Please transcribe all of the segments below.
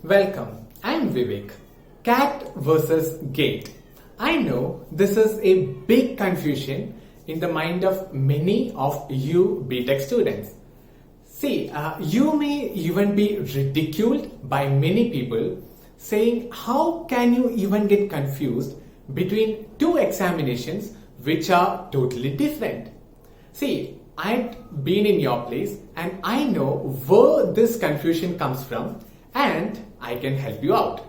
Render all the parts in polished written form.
Welcome, I'm Vivek. Cat versus gate. I know this is a big confusion in the mind of many of you B.Tech students. See, you may even be ridiculed by many people saying how can you even get confused between two examinations which are totally different. See, I've been in your place and I know where this confusion comes from and I can help you out.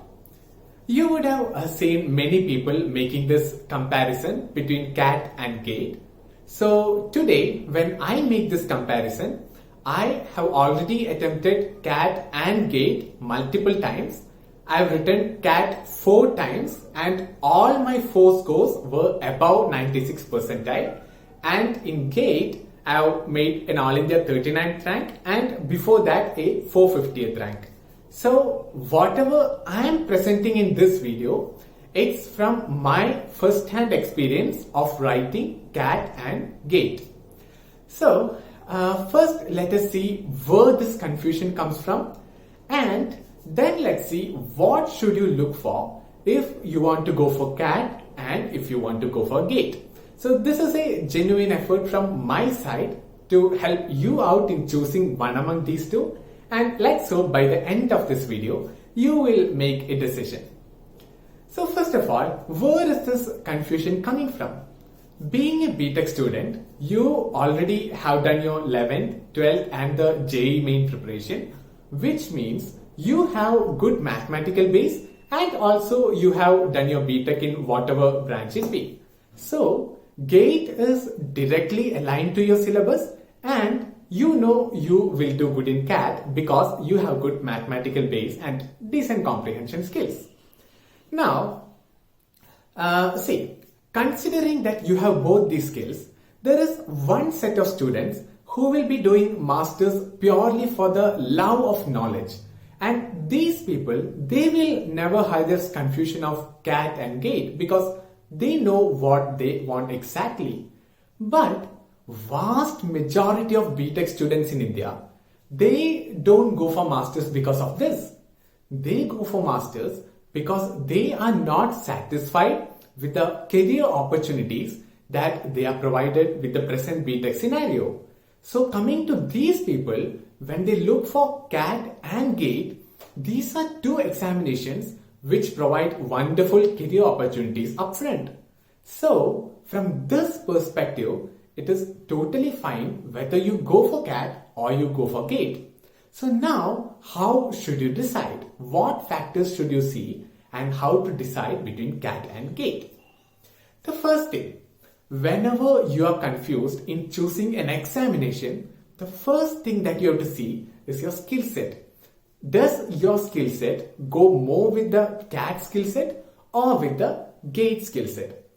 You would have seen many people making this comparison between cat and gate. So today when I make this comparison, I have already attempted cat and gate multiple times. I've written cat 4 times and all my 4 scores were above 96 percentile, and in gate I've made an All India 39th rank and before that a 450th rank. So whatever I am presenting in this video, it's from my first-hand experience of writing cat and gate. So first let us see where this confusion comes from, and then let's see what should you look for if you want to go for cat and if you want to go for gate. So this is a genuine effort from my side to help you out in choosing one among these two, and let's hope by the end of this video you will make a decision. So first of all, where is this confusion coming from? Being a B.Tech student, you already have done your 11th, 12th and the JEE main preparation, which means you have good mathematical base and also you have done your B.Tech in whatever branch it be. So gate is directly aligned to your syllabus and you know you will do good in cat because you have good mathematical base and decent comprehension skills. Now, see, considering that you have both these skills, there is one set of students who will be doing masters purely for the love of knowledge. And these people, they will never have this confusion of cat and gate because they know what they want exactly. But vast majority of B.Tech students in India, they don't go for masters because of this. They go for masters because they are not satisfied with the career opportunities that they are provided with the present B.Tech scenario. So coming to these people, when they look for cat and gate, these are two examinations which provide wonderful career opportunities upfront. So from this perspective, it is totally fine whether you go for cat or you go for gate. So now, how should you decide? What factors should you see and how to decide between cat and gate? The first thing, whenever you are confused in choosing an examination, the first thing that you have to see is your skill set. Does your skill set go more with the cat skill set or with the gate skill set?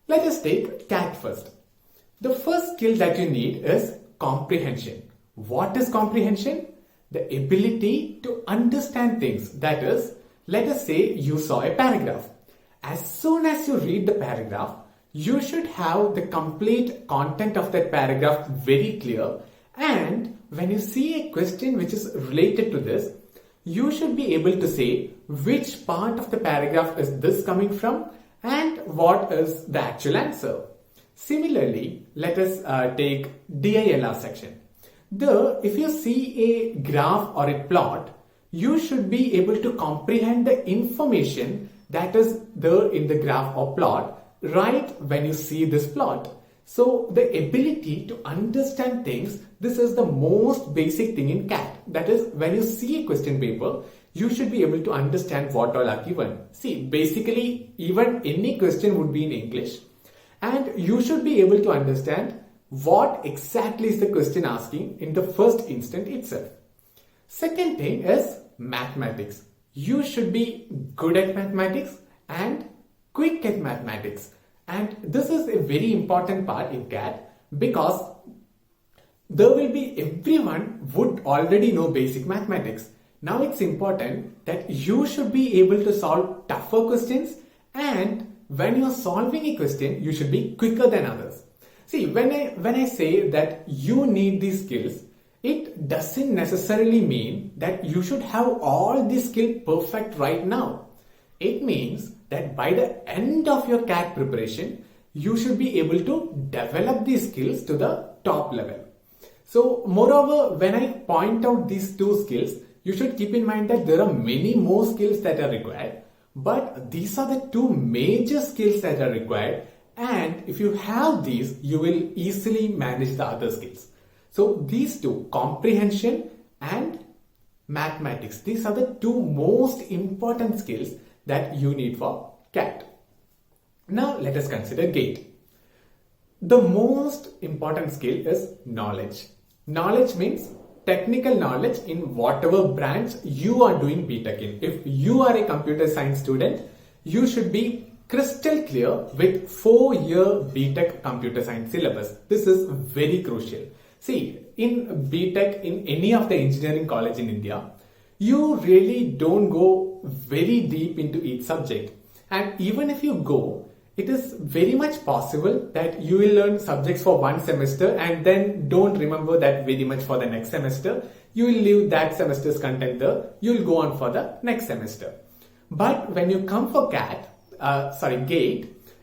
Let us take cat first. The first skill that you need is comprehension. What is comprehension? The ability to understand things. That is, let us say you saw a paragraph. As soon as you read the paragraph, you should have the complete content of that paragraph very clear, and when you see a question which is related to this, you should be able to say which part of the paragraph is this coming from and what is the actual answer. Similarly, let us take DILR section. If you see a graph or a plot, you should be able to comprehend the information that is there in the graph or plot right when you see this plot. So the ability to understand things, this is the most basic thing in CAT. That is, when you see a question paper, you should be able to understand what all are given. See, basically, even any question would be in English, and you should be able to understand what exactly is the question asking in the first instant itself. Second thing is mathematics. You should be good at mathematics and quick at mathematics. And this is a very important part in CAT because there will be everyone would already know basic mathematics. Now it's important that you should be able to solve tougher questions, and when you're solving a question, you should be quicker than others. See, when I say that you need these skills, it doesn't necessarily mean that you should have all these skills perfect right now. It means that by the end of your CAT preparation, you should be able to develop these skills to the top level. So moreover, when I point out these two skills, you should keep in mind that there are many more skills that are required, but these are the two major skills that are required, and if you have these, you will easily manage the other skills. So these two, comprehension and mathematics, these are the two most important skills that you need for CAT. Now let us consider GATE. The most important skill is knowledge. Knowledge means technical knowledge in whatever branch you are doing B.Tech in. If you are a computer science student, you should be crystal clear with 4-year B.Tech computer science syllabus. This is very crucial. See, in B.Tech, in any of the engineering college in India, you really don't go very deep into each subject. And even if you go, it is very much possible that you will learn subjects for one semester and then don't remember that very much for the next semester. You will leave that semester's content there. You will go on for the next semester. But when you come for GATE,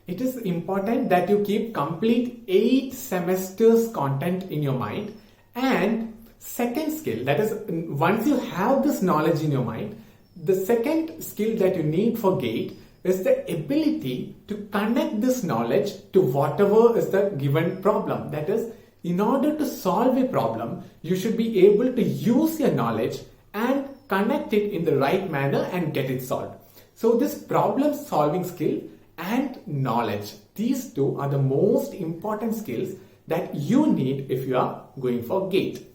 it is important that you keep complete 8 semesters content in your mind. And second skill, that is, once you have this knowledge in your mind, the second skill that you need for GATE is the ability to connect this knowledge to whatever is the given problem. That is, in order to solve a problem, you should be able to use your knowledge and connect it in the right manner and get it solved. So this problem solving skill and knowledge, these two are the most important skills that you need if you are going for GATE.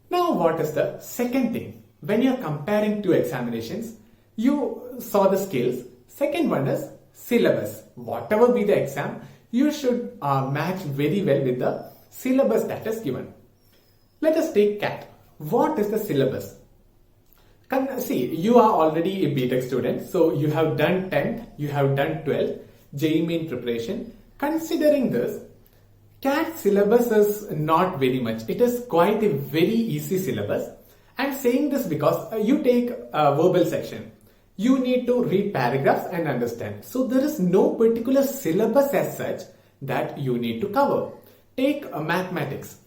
Now what is the second thing? When you are comparing two examinations, you saw the skills. Second one is syllabus. Whatever be the exam, you should match very well with the syllabus that is given. Let us take CAT. What is the syllabus? See, you are already a B.Tech student, so you have done 10th, you have done 12th, JEE main preparation. Considering this, CAT syllabus is not very much. It is quite a very easy syllabus. I'm saying this because you take a verbal section. You need to read paragraphs and understand. So there is no particular syllabus as such that you need to cover. Take mathematics,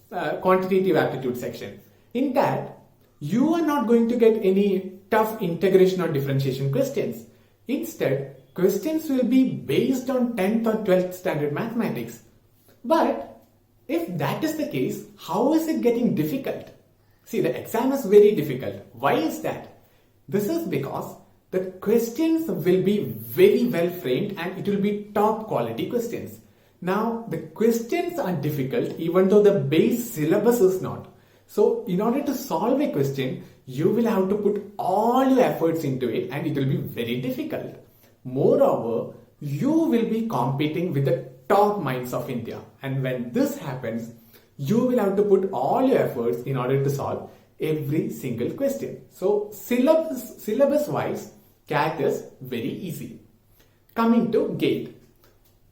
quantitative aptitude section. In that, you are not going to get any tough integration or differentiation questions. Instead, questions will be based on 10th or 12th standard mathematics. But if that is the case, how is it getting difficult? See, the exam is very difficult. Why is that? This is because the questions will be very well framed and it will be top quality questions. Now, the questions are difficult even though the base syllabus is not. So, in order to solve a question, you will have to put all your efforts into it and it will be very difficult. Moreover, you will be competing with the top minds of India. And when this happens, you will have to put all your efforts in order to solve every single question. So, syllabus wise, CAT is very easy. Coming to GATE.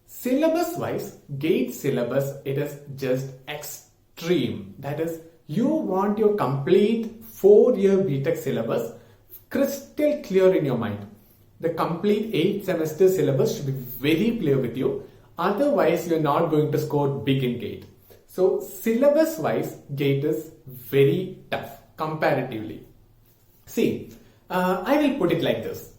Syllabus wise, GATE syllabus, it is just extreme. That is, you want your complete 4-year B.Tech syllabus crystal clear in your mind. The complete 8 semester syllabus should be very clear with you. Otherwise, you're not going to score big in GATE. So, syllabus wise, GATE is very tough comparatively. See, I will put it like this.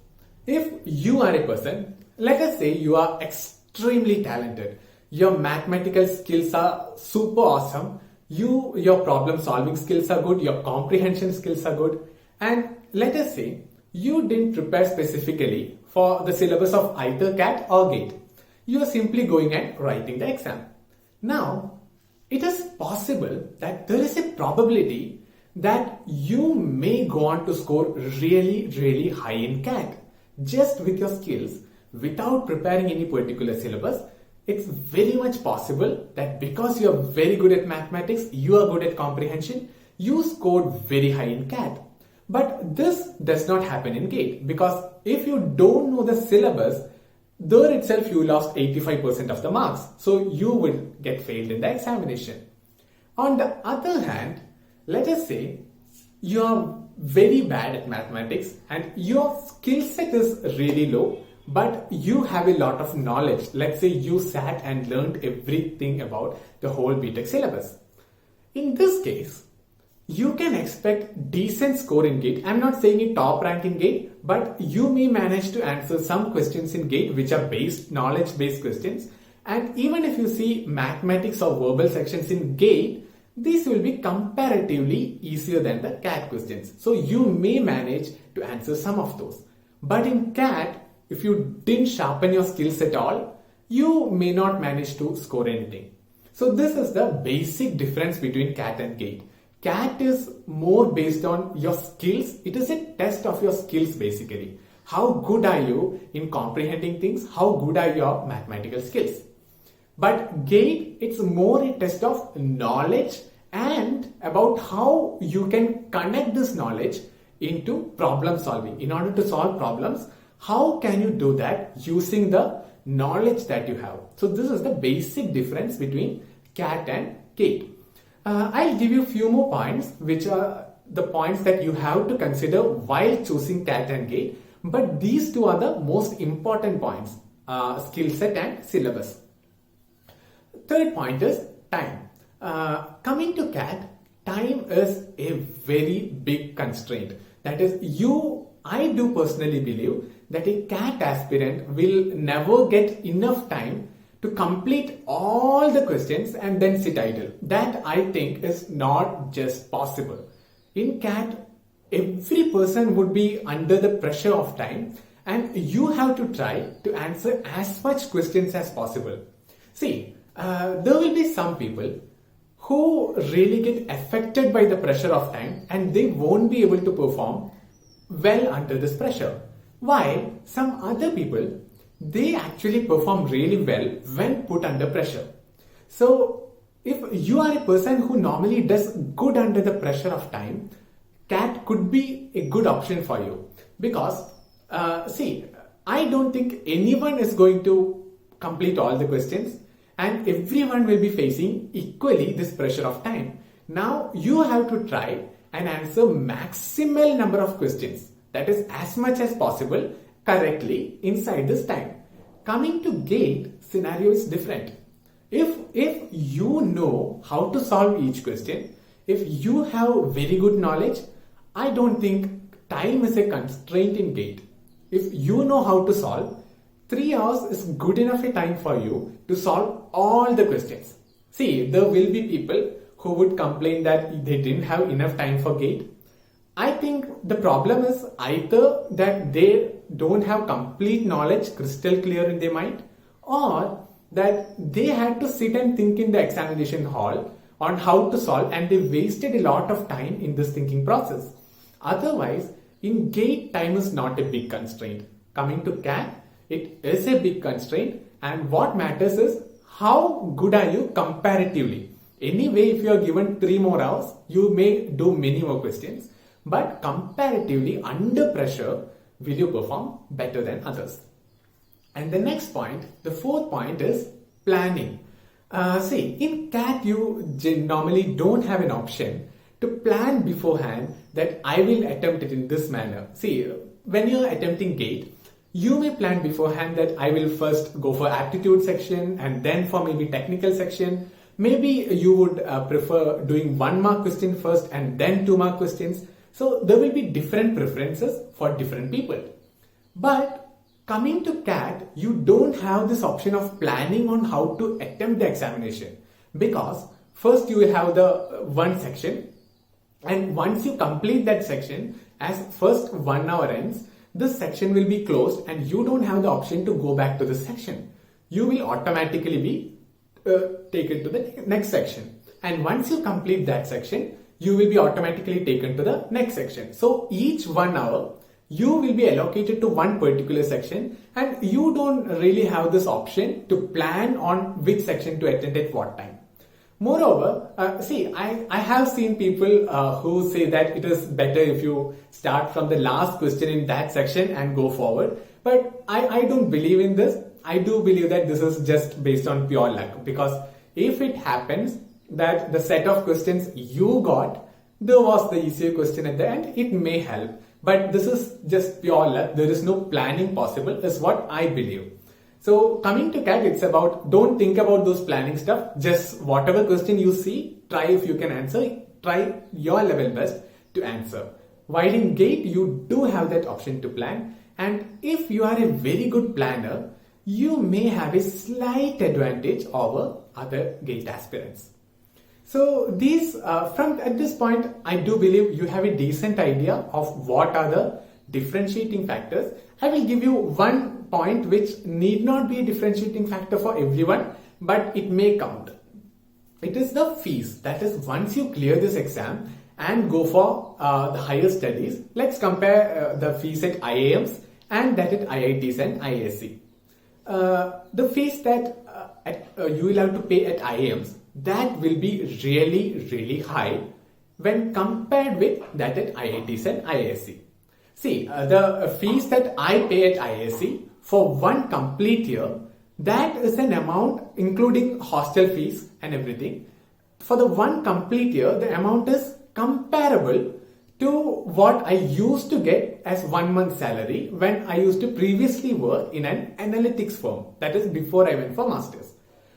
If you are a person, let us say you are extremely talented. Your mathematical skills are super awesome. Your problem solving skills are good. Your comprehension skills are good. And let us say you didn't prepare specifically for the syllabus of either CAT or GATE. You are simply going and writing the exam. Now, it is possible that there is a probability that you may go on to score really, really high in CAT just with your skills without preparing any particular syllabus. It's very much possible that because you are very good at mathematics, you are good at comprehension, you scored very high in CAT. But this does not happen in GATE because if you don't know the syllabus, there itself you lost 85% of the marks. So you will get failed in the examination. On the other hand, Let us say you are very bad at mathematics and your skill set is really low, but you have a lot of knowledge. Let's say you sat and learned everything about the whole B.Tech syllabus. In this case, you can expect decent score in GATE. I'm not saying a top rank in GATE, but you may manage to answer some questions in GATE which are knowledge-based questions. And even if you see mathematics or verbal sections in GATE, these will be comparatively easier than the CAT questions. So you may manage to answer some of those. But in CAT, if you didn't sharpen your skills at all, you may not manage to score anything. So this is the basic difference between CAT and GATE. CAT is more based on your skills. It is a test of your skills basically. How good are you in comprehending things? How good are your mathematical skills? But GATE, it's more a test of knowledge and about how you can connect this knowledge into problem solving. In order to solve problems, how can you do that using the knowledge that you have? So this is the basic difference between CAT and GATE. I'll give you a few more points, which are the points that you have to consider while choosing CAT and GATE. But these two are the most important points, skill set and syllabus. Third point is time. Coming to CAT, time is a very big constraint. That is, I do personally believe that a CAT aspirant will never get enough time to complete all the questions and then sit idle. That I think is not just possible. In CAT, every person would be under the pressure of time and you have to try to answer as much questions as possible. See, there will be some people who really get affected by the pressure of time and they won't be able to perform well under this pressure. While some other people, they actually perform really well when put under pressure. So if you are a person who normally does good under the pressure of time, CAT could be a good option for you. Because I don't think anyone is going to complete all the questions and everyone will be facing equally this pressure of time. Now you have to try and answer maximal number of questions, that is as much as possible, correctly inside this time. Coming to GATE, scenario is different. If you know how to solve each question, if you have very good knowledge, I don't think time is a constraint in GATE. If you know how to solve, 3 hours is good enough a time for you to solve all the questions. See, there will be people who would complain that they didn't have enough time for GATE. I think the problem is either that they don't have complete knowledge crystal clear in their mind, or that they had to sit and think in the examination hall on how to solve and they wasted a lot of time in this thinking process. Otherwise, in GATE, time is not a big constraint. Coming to CAT, it is a big constraint, and what matters is how good are you comparatively. Anyway, if you are given 3 more hours, you may do many more questions, but comparatively under pressure, will you perform better than others? And the next point, the fourth point is planning. In CAT, you normally don't have an option to plan beforehand that I will attempt it in this manner. See, when you're attempting GATE, you may plan beforehand that I will first go for aptitude section and then for maybe technical section. Maybe you would prefer doing 1 mark question first and then 2 mark questions. So there will be different preferences for different people. But coming to CAT, you don't have this option of planning on how to attempt the examination, because first you will have the one section, and once you complete that section, as first 1 hour ends, this section will be closed and you don't have the option to go back to this section. You will automatically be taken to the next section, and once you complete that section, you will be automatically taken to the next section. So each 1 hour, you will be allocated to one particular section and you don't really have this option to plan on which section to attend at what time. Moreover, I have seen people who say that it is better if you start from the last question in that section and go forward. But I don't believe in this. I do believe that this is just based on pure luck, because if it happens that the set of questions you got There was the easier question at the end. It may help, but this is just pure luck. There is no planning possible, is what I believe. So coming to CAT, it's about, don't think about those planning stuff. Just whatever question you see, try if you can answer. Try your level best to answer. While in GATE, you do have that option to plan. And if you are a very good planner, you may have a slight advantage over other GATE aspirants. So these, at this point, I do believe you have a decent idea of what are the differentiating factors. I will give you one point which need not be a differentiating factor for everyone, but it may count. It is the fees. That is, once you clear this exam and go for the higher studies, let's compare the fees at IIMs and that at IITs and IISc. The fees that you will have to pay at IIMs, that will be really, really high when compared with that at IITs and IISc. See, the fees that I pay at IISc for one complete year, that is an amount including hostel fees and everything. For the one complete year, the amount is comparable to what I used to get as 1 month salary when I used to previously work in an analytics firm. That is before I went for masters.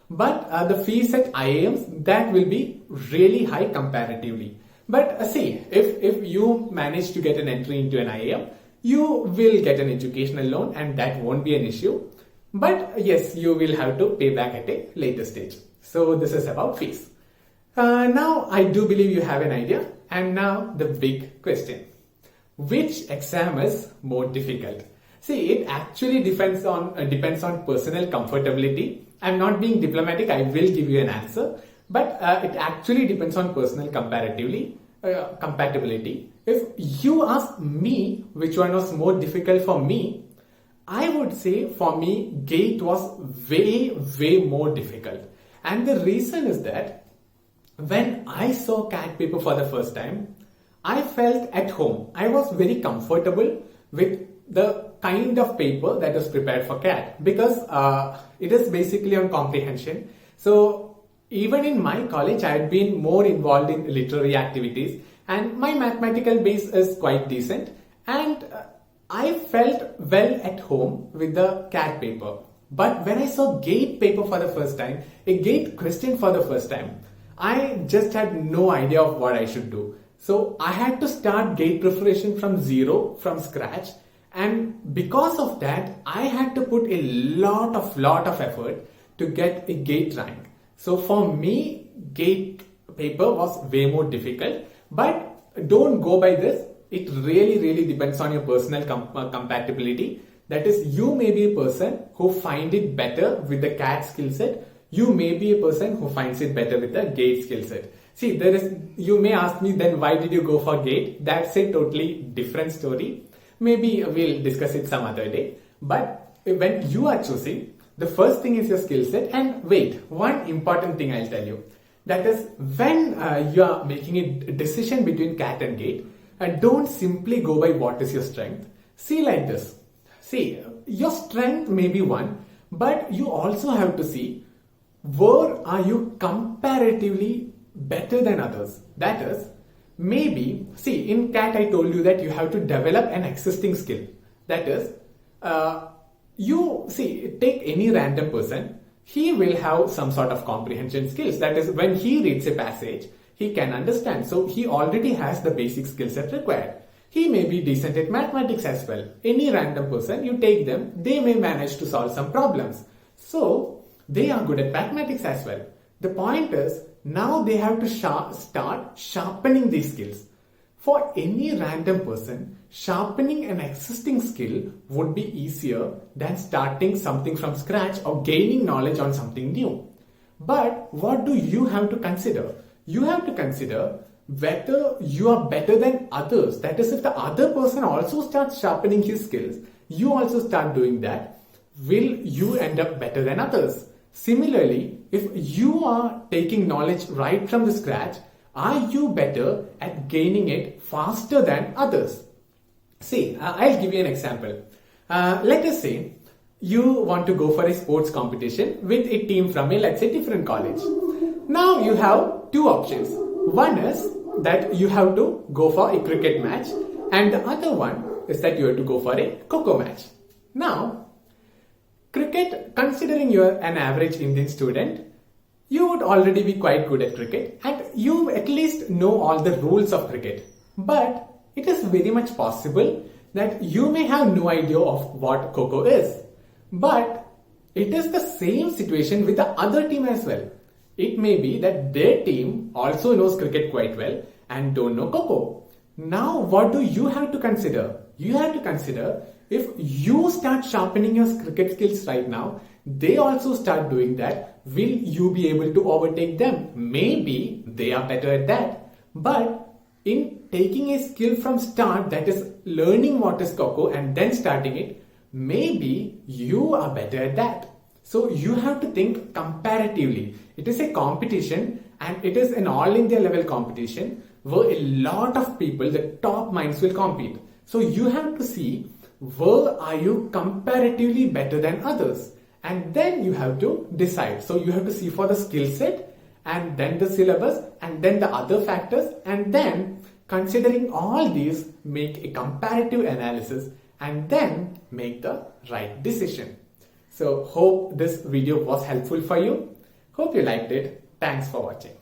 But the fees at IIMs, that will be really high comparatively. But see, if you manage to get an entry into an IIM, you will get an educational loan and that won't be an issue. But yes, you will have to pay back at a later stage. So this is about fees. Now I do believe you have an idea. And now the big question. Which exam is more difficult? See, it actually depends on personal comfortability. I'm not being diplomatic, I will give you an answer. But it actually depends on personal compatibility. If you ask me which one was more difficult for me, I would say for me, GATE was way more difficult. And the reason is that when I saw CAT paper for the first time, I felt at home. I was very comfortable with the kind of paper that was prepared for CAT because it is basically on comprehension. So even in my college, I had been more involved in literary activities and my mathematical base is quite decent. And I felt well at home with the CAT paper. But when I saw GATE paper for the first time, a GATE question for the first time, I just had no idea of what I should do. So I had to start GATE preparation from zero, from scratch. And because of that, I had to put a lot of effort to get a GATE rank. So for me, GATE paper was way more difficult. But don't go by this. It really depends on your personal compatibility. That is, you may be a person who find it better with the CAT skill set. You may be a person who finds it better with the GATE skill set. See, you may ask me then why did you go for GATE? That's a totally different story. Maybe we'll discuss it some other day. But when you are choosing, the first thing is your skill set. And wait, one important thing I'll tell you. That is, when you are making a decision between CAT and GATE, don't simply go by what is your strength. See like this. See, your strength may be one, but you also have to see where are you comparatively better than others. That is, maybe, see, in CAT I told you that you have to develop an existing skill. That is, take any random person, he will have some sort of comprehension skills. That is, when he reads a passage, he can understand. So he already has the basic skill set required. He may be decent at mathematics as well. Any random person, you take them, they may manage to solve some problems. So they are good at mathematics as well. The point is, now they have to start sharpening these skills. For any random person, sharpening an existing skill would be easier than starting something from scratch or gaining knowledge on something new. But what do you have to consider? You have to consider whether you are better than others. That is, if the other person also starts sharpening his skills, you also start doing that, will you end up better than others? Similarly, if you are taking knowledge right from the scratch, are you better at gaining it faster than others? See, I'll give you an example. Let us say you want to go for a sports competition with a team from a, let's say, different college. Now you have two options. One is that you have to go for a cricket match, and the other one is that you have to go for a Coco match. Now, cricket, considering you're an average Indian student, you would already be quite good at cricket and you at least know all the rules of cricket. But it is very much possible that you may have no idea of what Coco is. But it is the same situation with the other team as well. It may be that their team also knows cricket quite well and don't know Coco. Now, what do you have to consider? You have to consider, if you start sharpening your cricket skills right now, they also start doing that, will you be able to overtake them? Maybe they are better at that. But in taking a skill from start, that is learning what is Coco and then starting it, maybe you are better at that. So you have to think comparatively. It is a competition and it is an all India level competition where a lot of people, the top minds, will compete. So you have to see where are you comparatively better than others, and then you have to decide. So you have to see for the skill set and then the syllabus and then the other factors, and then considering all these, make a comparative analysis and then make the right decision. So hope this video was helpful for you. Hope you liked it. Thanks for watching.